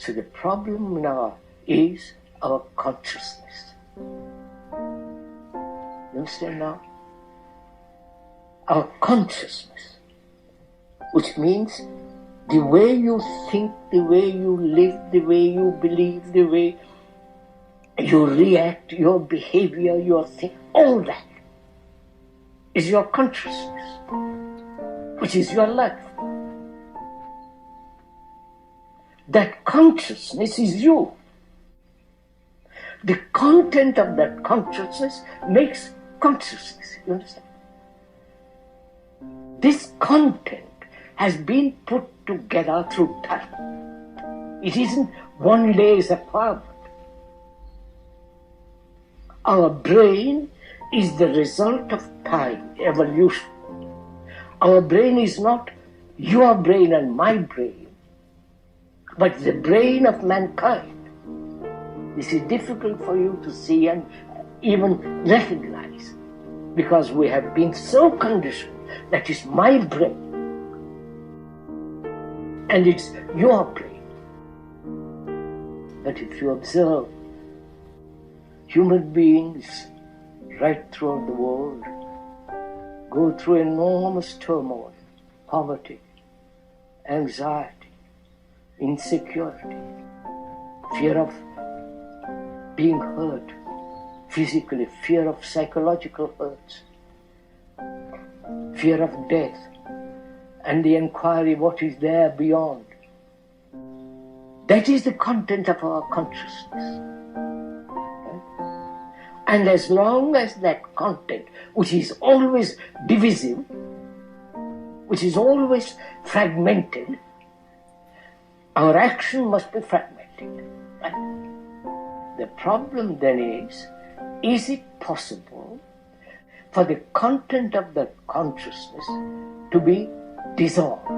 So the problem now is our consciousness. You understand now? Our consciousness, which means the way you think, the way you live, the way you believe, the way you react, your behavior, your thing, all that is your consciousness, which is your life. That consciousness is you. The content of that consciousness makes consciousness. You understand? This content has been put together through time. It isn't one lays apart. Our brain is the result of time, evolution. Our brain is not your brain and my brain, but the brain of mankind. This is difficult for you to see and even recognize, because we have been so conditioned that it's my brain and it's your brain. But if you observe human beings right throughout the world go through enormous turmoil, poverty, anxiety, insecurity, fear of being hurt physically, fear of psychological hurts, fear of death, and the inquiry what is there beyond. That is the content of our consciousness. And as long as that content, which is always divisive, which is always fragmented, our action must be fragmented. Right? The problem then is it possible for the content of that consciousness to be dissolved?